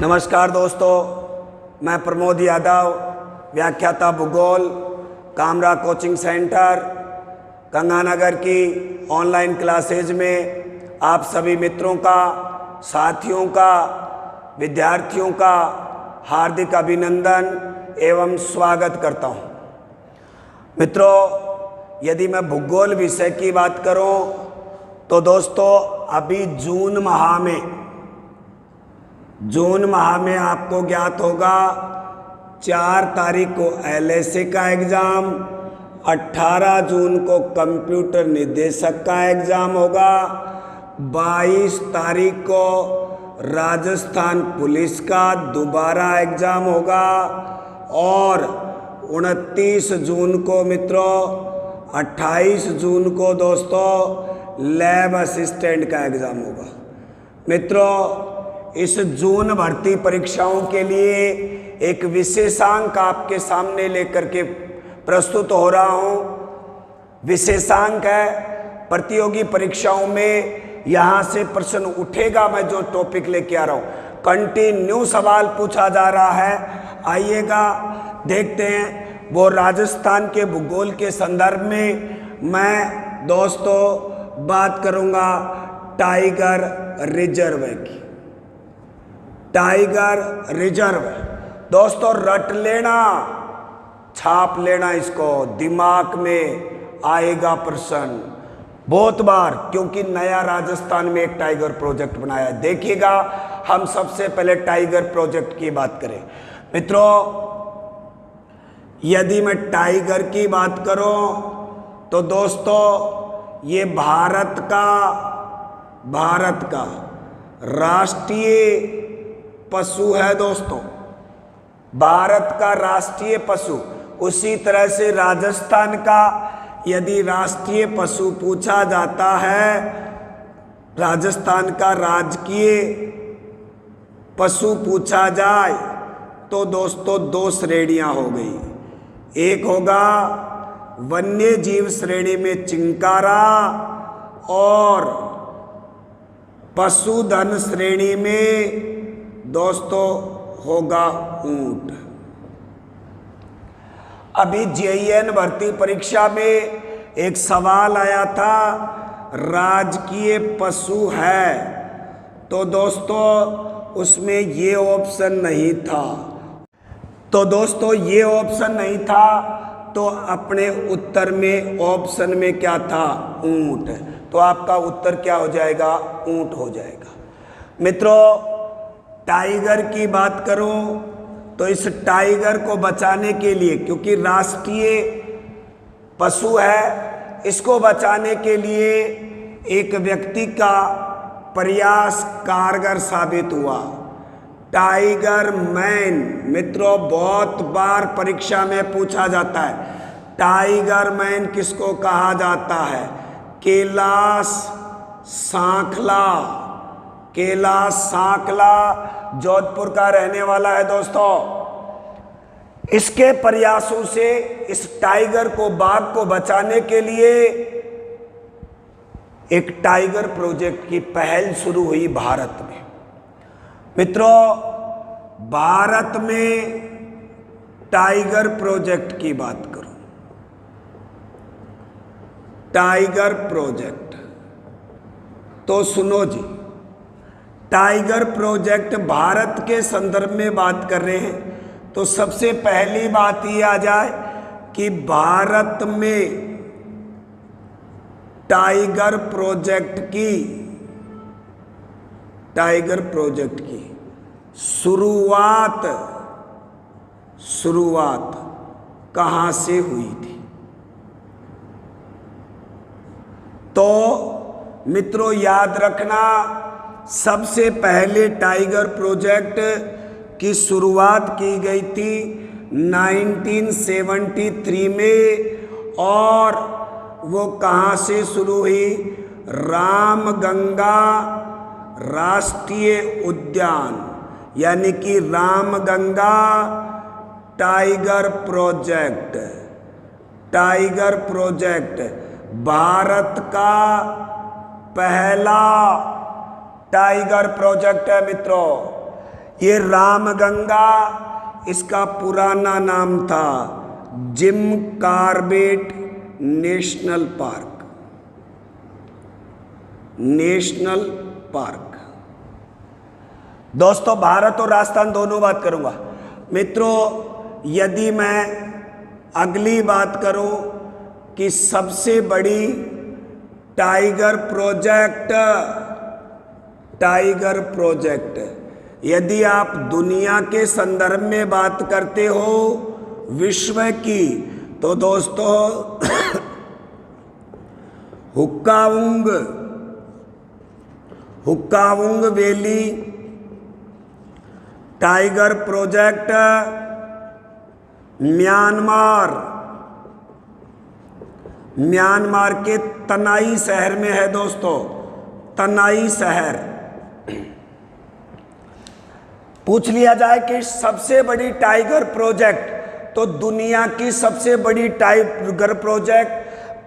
नमस्कार दोस्तों, मैं प्रमोद यादव, व्याख्याता भूगोल, कामरा कोचिंग सेंटर, गंगानगर की ऑनलाइन क्लासेज में आप सभी मित्रों का, साथियों का, विद्यार्थियों का हार्दिक अभिनंदन एवं स्वागत करता हूं। मित्रों, यदि मैं भूगोल विषय की बात करूं तो दोस्तों अभी जून माह में आपको ज्ञात होगा 4 तारीख को LSA का एग्ज़ाम, 18 जून को कंप्यूटर निदेशक का एग्ज़ाम होगा, 22 तारीख को राजस्थान पुलिस का दोबारा एग्ज़ाम होगा और 29 जून को मित्रों, 28 जून को दोस्तों लैब असिस्टेंट का एग्ज़ाम होगा। मित्रों, इस जून भर्ती परीक्षाओं के लिए एक विशेषांक आपके सामने लेकर के प्रस्तुत हो रहा हूँ। विशेषांक है प्रतियोगी परीक्षाओं में यहाँ से प्रश्न उठेगा। मैं जो टॉपिक लेके आ रहा हूँ कंटिन्यू सवाल पूछा जा रहा है। आइएगा देखते हैं। वो राजस्थान के भूगोल के संदर्भ में मैं दोस्तों बात करूँगा टाइगर रिजर्व की। टाइगर रिजर्व दोस्तों रट लेना, छाप लेना, इसको दिमाग में आएगा प्रश्न बहुत बार, क्योंकि नया राजस्थान में एक टाइगर प्रोजेक्ट बनाया है। देखिएगा, हम सबसे पहले टाइगर प्रोजेक्ट की बात करें। मित्रों, यदि मैं टाइगर की बात करूं तो दोस्तों ये भारत का राष्ट्रीय पशु है। दोस्तों भारत का राष्ट्रीय पशु, उसी तरह से राजस्थान का यदि राष्ट्रीय पशु पूछा जाता है, राजस्थान का राजकीय पशु पूछा जाए तो दोस्तों 2 श्रेणियां हो गई। एक होगा वन्य जीव श्रेणी में चिंकारा और पशुधन श्रेणी में दोस्तों होगा ऊंट। अभी JEN भर्ती परीक्षा में एक सवाल आया था, राजकीय पशु है, तो दोस्तों उसमें ये ऑप्शन नहीं था। तो अपने उत्तर में ऑप्शन में क्या था? ऊंट। तो आपका उत्तर क्या हो जाएगा? ऊंट हो जाएगा। मित्रों, टाइगर की बात करूं तो इस टाइगर को बचाने के लिए, क्योंकि राष्ट्रीय पशु है, इसको बचाने के लिए एक व्यक्ति का प्रयास कारगर साबित हुआ। टाइगर मैन, मित्रों बहुत बार परीक्षा में पूछा जाता है, टाइगर मैन किसको कहा जाता है? कैलाश सांखला जोधपुर का रहने वाला है। दोस्तों इसके प्रयासों से इस टाइगर को, बाघ को बचाने के लिए एक टाइगर प्रोजेक्ट की पहल शुरू हुई भारत में। मित्रों, भारत में टाइगर प्रोजेक्ट की बात करूं, टाइगर प्रोजेक्ट तो सुनो जी, टाइगर प्रोजेक्ट भारत के संदर्भ में बात कर रहे हैं तो सबसे पहली बात ये आ जाए कि भारत में टाइगर प्रोजेक्ट की शुरुआत कहां से हुई थी? तो मित्रों याद रखना, सबसे पहले टाइगर प्रोजेक्ट की शुरुआत की गई थी 1973 में और वो कहाँ से शुरू हुई? रामगंगा राष्ट्रीय उद्यान, यानी कि रामगंगा टाइगर प्रोजेक्ट भारत का पहला टाइगर प्रोजेक्ट है। मित्रों ये रामगंगा, इसका पुराना नाम था Jim Corbett national park. National park. दोस्तों भारत और राजस्थान दोनों बात करूंगा। मित्रों यदि मैं अगली बात करूं कि सबसे बड़ी टाइगर प्रोजेक्ट, यदि आप दुनिया के संदर्भ में बात करते हो विश्व की, तो दोस्तों हुक्कावुंग वैली टाइगर प्रोजेक्ट म्यांमार के तनाई शहर में है दोस्तों। तनाई शहर। पूछ लिया जाए कि सबसे बड़ी टाइगर प्रोजेक्ट, तो दुनिया की सबसे बड़ी टाइगर प्रोजेक्ट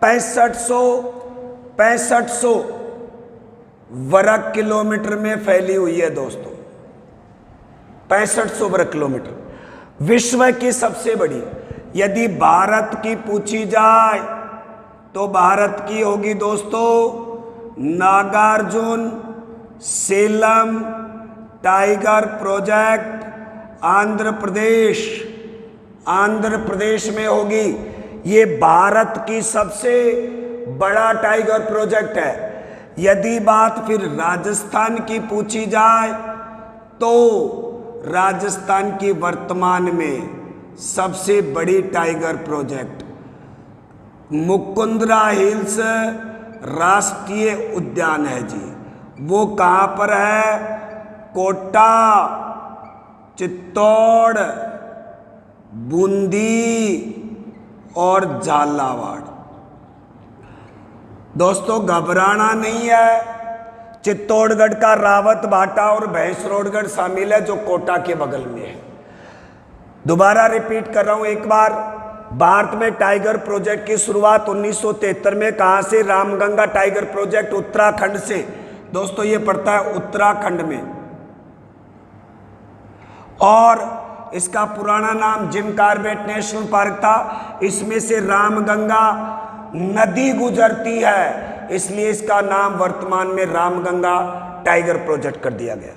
6500 वर्ग किलोमीटर में फैली हुई है दोस्तों। 6500 वर्ग किलोमीटर विश्व की सबसे बड़ी। यदि भारत की पूछी जाए तो भारत की होगी दोस्तों नागार्जुन सेलम टाइगर प्रोजेक्ट, आंध्र प्रदेश में होगी। ये भारत की सबसे बड़ा टाइगर प्रोजेक्ट है। यदि बात फिर राजस्थान की पूछी जाए तो राजस्थान की वर्तमान में सबसे बड़ी टाइगर प्रोजेक्ट मुकुंदरा हिल्स राष्ट्रीय उद्यान है जी। वो कहाँ पर है? कोटा, चित्तौड़, बूंदी और झालावाड़। दोस्तों घबराना नहीं है। चित्तौड़गढ़ का रावत भाटा और भैंसरोडगढ़ शामिल है जो कोटा के बगल में है। दोबारा रिपीट कर रहा हूं एक बार। भारत में टाइगर प्रोजेक्ट की शुरुआत 1973 में कहां से? रामगंगा टाइगर प्रोजेक्ट उत्तराखंड से। दोस्तों ये पड़ता है उत्तराखंड में। और इसका पुराना नाम जिम कॉर्बेट नेशनल पार्क था। इसमें से रामगंगा नदी गुजरती है, इसलिए इसका नाम वर्तमान में रामगंगा टाइगर प्रोजेक्ट कर दिया गया।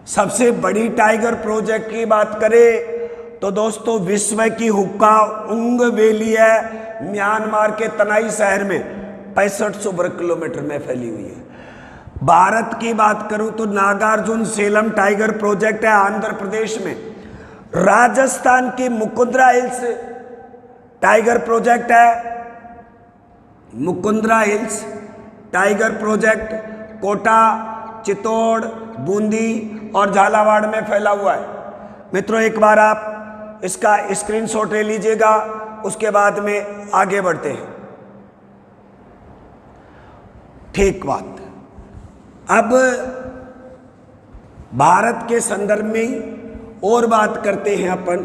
सबसे बड़ी टाइगर प्रोजेक्ट की बात करें तो दोस्तों विश्व की हुक्कावुंग वैली है, म्यांमार के तनाई शहर में 6500 वर्ग किलोमीटर में फैली हुई है। भारत की बात करूं तो नागार्जुन सेलम टाइगर प्रोजेक्ट है आंध्र प्रदेश में। राजस्थान की मुकुंदरा हिल्स टाइगर प्रोजेक्ट है। Mukundra hills tiger project Kota, Chittor, Bundi और झालावाड़ में फैला हुआ है। मित्रों एक बार आप इसका स्क्रीनशॉट ले लीजिएगा, उसके बाद में आगे बढ़ते हैं। ठीक बात। अब भारत के संदर्भ में ही और बात करते हैं अपन।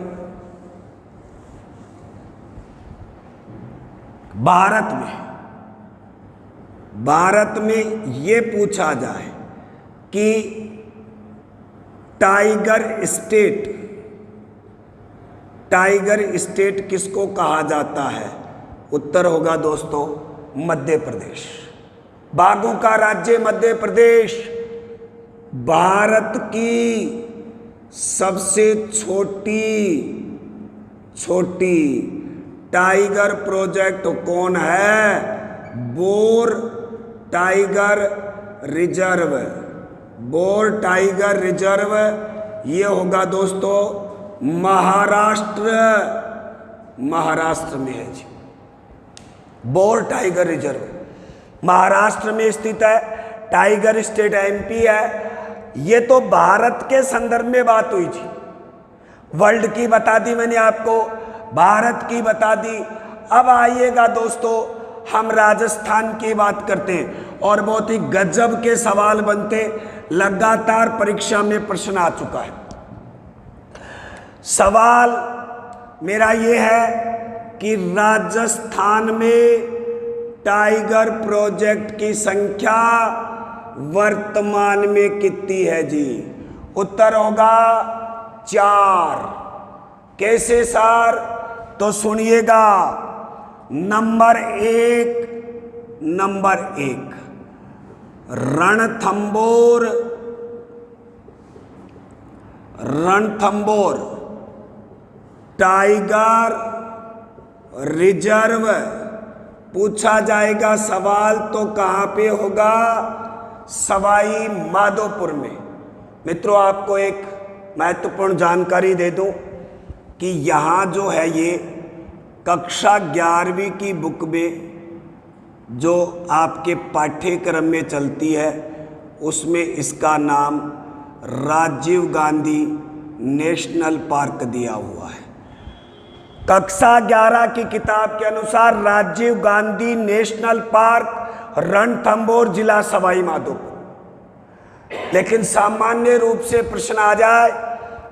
भारत में ये पूछा जाए कि टाइगर स्टेट किसको कहा जाता है? उत्तर होगा दोस्तों मध्य प्रदेश। बाघों का राज्य मध्य प्रदेश। भारत की सबसे छोटी टाइगर प्रोजेक्ट कौन है? Bore tiger reserve. ये होगा दोस्तों महाराष्ट्र में है जी। बोर टाइगर रिजर्व महाराष्ट्र में स्थित है। टाइगर स्टेट एमपी है। ये तो भारत के संदर्भ में बात हुई थी। वर्ल्ड की बता दी मैंने आपको, भारत की बता दी। अब आइएगा दोस्तों हम राजस्थान की बात करते हैं और बहुत ही गजब के सवाल बनते, लगातार परीक्षा में प्रश्न आ चुका है। सवाल मेरा ये है कि राजस्थान में टाइगर प्रोजेक्ट की संख्या वर्तमान में कितनी है जी? उत्तर होगा 4। कैसे सर? तो सुनिएगा, नंबर 1 रणथंबोर टाइगर रिजर्व पूछा जाएगा सवाल तो कहाँ पे होगा? सवाई माधोपुर में। मित्रों, आपको एक महत्वपूर्ण जानकारी दे दूं कि यहाँ जो है ये कक्षा 11वीं की बुक में जो आपके पाठ्यक्रम में चलती है उसमें इसका नाम राजीव गांधी नेशनल पार्क दिया हुआ है। कक्षा 11 की किताब के अनुसार राजीव गांधी नेशनल पार्क रणथंबोर जिला सवाई माधोपुर। लेकिन सामान्य रूप से प्रश्न आ जाए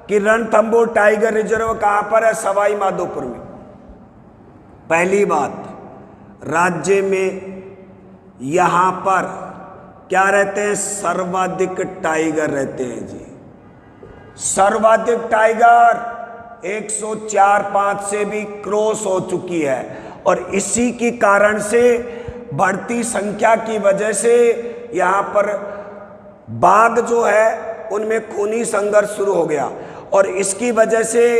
कि रणथंबोर टाइगर रिजर्व कहां पर है? सवाई माधोपुर में। पहली बात, राज्य में यहां पर क्या रहते हैं? सर्वाधिक टाइगर रहते हैं जी। सर्वाधिक टाइगर 104-5 से भी क्रॉस हो चुकी है और इसी की कारण से बढ़ती संख्या की वजह से यहाँ पर बाघ जो है उनमें खूनी संघर्ष शुरू हो गया और इसकी वजह से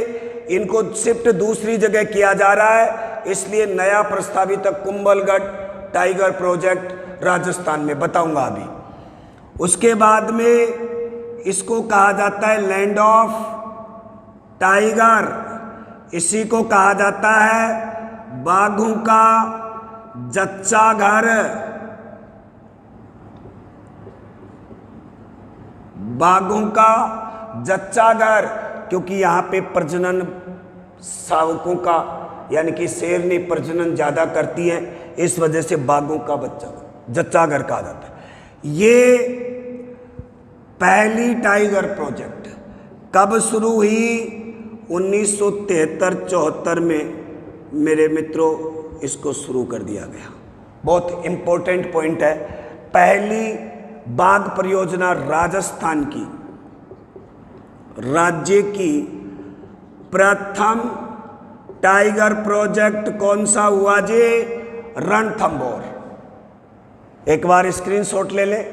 इनको शिफ्ट दूसरी जगह किया जा रहा है। इसलिए नया प्रस्तावित कुंभलगढ़ टाइगर प्रोजेक्ट राजस्थान में, बताऊंगा अभी। उसके बाद में इसको कहा जाता है लैंड ऑफ टाइगर। इसी को कहा जाता है बाघों का जच्चा घर। बाघों का जच्चा घर, क्योंकि यहाँ पे प्रजनन शावकों का यानी कि शेरनी प्रजनन ज्यादा करती है, इस वजह से बाघों का जच्चा घर कहा जाता है। ये पहली टाइगर प्रोजेक्ट कब शुरू हुई? 1973-74 में मेरे मित्रों इसको शुरू कर दिया गया। बहुत इंपॉर्टेंट पॉइंट है। पहली बाघ परियोजना राजस्थान की, राज्य की प्रथम टाइगर प्रोजेक्ट कौन सा हुआ जी? रणथंबोर। एक बार स्क्रीनशॉट ले ले,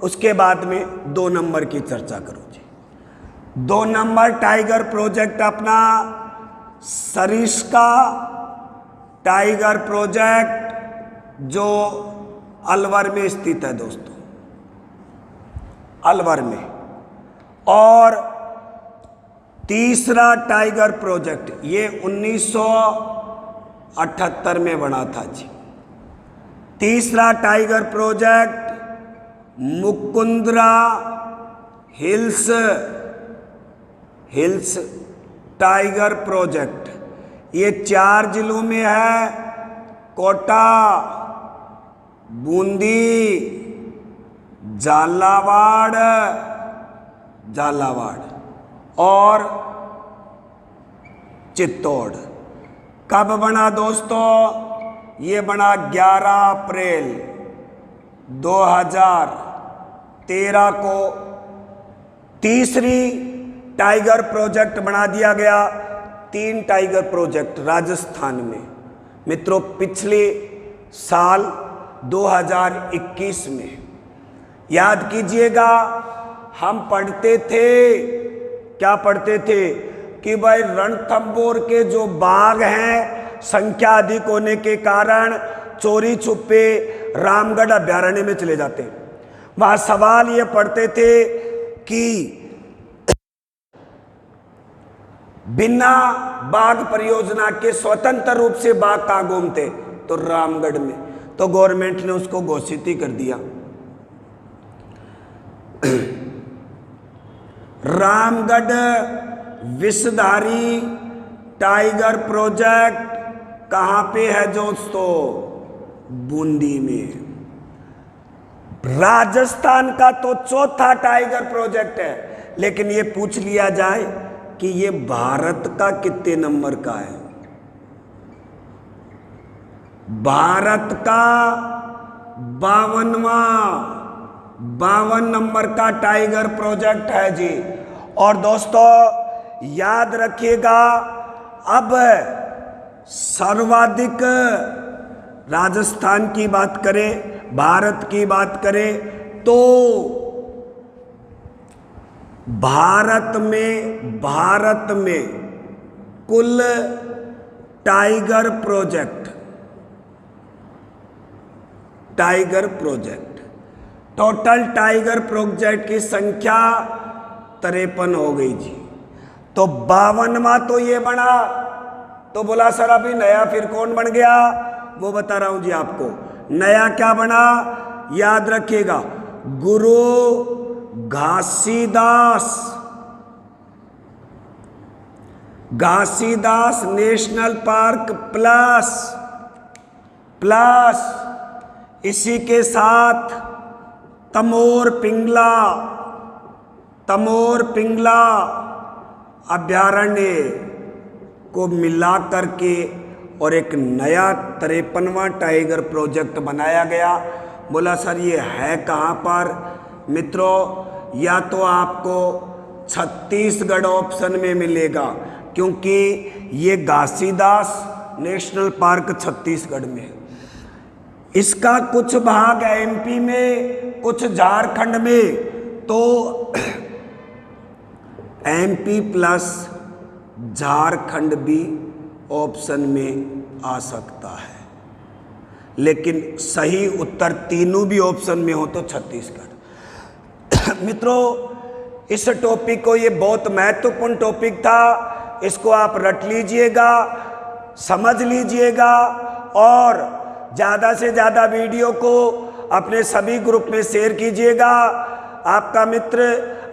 उसके बाद में 2 नंबर की चर्चा करो जी। 2 नंबर टाइगर प्रोजेक्ट अपना सरिस्का टाइगर प्रोजेक्ट जो अलवर में स्थित है दोस्तों, अलवर में। और तीसरा टाइगर प्रोजेक्ट ये 1978 में बना था जी। तीसरा tiger project Mukundra hills tiger project, ये 4 जिलों में है। कोटा, बूंदी, झालावाड़ और चित्तौड़। कब बना दोस्तों? ये बना 11 अप्रैल 2013 को। तीसरी टाइगर प्रोजेक्ट बना दिया गया। 3 टाइगर प्रोजेक्ट राजस्थान में। मित्रों, पिछले साल 2021 में याद कीजिएगा, हम पढ़ते थे, क्या पढ़ते थे कि भाई रणथंबोर के जो बाघ हैं संख्या अधिक होने के कारण चोरी छुपे रामगढ़ अभ्यारण्य में चले जाते हैं। वहां सवाल ये पढ़ते थे कि बिना बाघ परियोजना के स्वतंत्र रूप से बाघ कहां घूमते? तो रामगढ़ में। तो गवर्नमेंट ने उसको घोषित ही कर दिया। रामगढ़ विषधारी टाइगर प्रोजेक्ट कहां पे है दोस्तों? बूंदी में। राजस्थान का तो चौथा टाइगर प्रोजेक्ट है, लेकिन ये पूछ लिया जाए कि ये भारत का कितने नंबर का है? भारत का 52वां 52 नंबर का टाइगर प्रोजेक्ट है जी। और दोस्तों याद रखिएगा, अब सर्वाधिक राजस्थान की बात करें, भारत की बात करें तो भारत में कुल tiger project total tiger project की संख्या 53 हो गई जी। तो 52वां तो ये बना, तो बोला सर अभी नया फिर कौन बन गया, वो बता रहा हूं जी आपको। नया क्या बना, याद रखिएगा, गुरु घासीदास नेशनल पार्क प्लस इसी के साथ तमोर पिंगला अभ्यारण्य को मिला करके और एक नया 53वां टाइगर प्रोजेक्ट बनाया गया। बोला सर ये है कहाँ पर मित्रों, या तो आपको छत्तीसगढ़ ऑप्शन में मिलेगा, क्योंकि ये घासीदास नेशनल पार्क छत्तीसगढ़ में है। इसका कुछ भाग एमपी में, कुछ झारखंड में, तो एमपी प्लस झारखंड भी ऑप्शन में आ सकता है, लेकिन सही उत्तर तीनों भी ऑप्शन में हो तो छत्तीसगढ़। मित्रों इस टॉपिक को, ये बहुत महत्वपूर्ण टॉपिक था, इसको आप रट लीजिएगा, समझ लीजिएगा और ज़्यादा से ज़्यादा वीडियो को अपने सभी ग्रुप में शेयर कीजिएगा। आपका मित्र,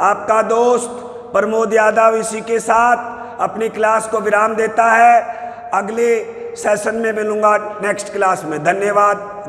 आपका दोस्त प्रमोद यादव इसी के साथ अपनी क्लास को विराम देता है। अगले सेशन में मिलूंगा नेक्स्ट क्लास में। धन्यवाद।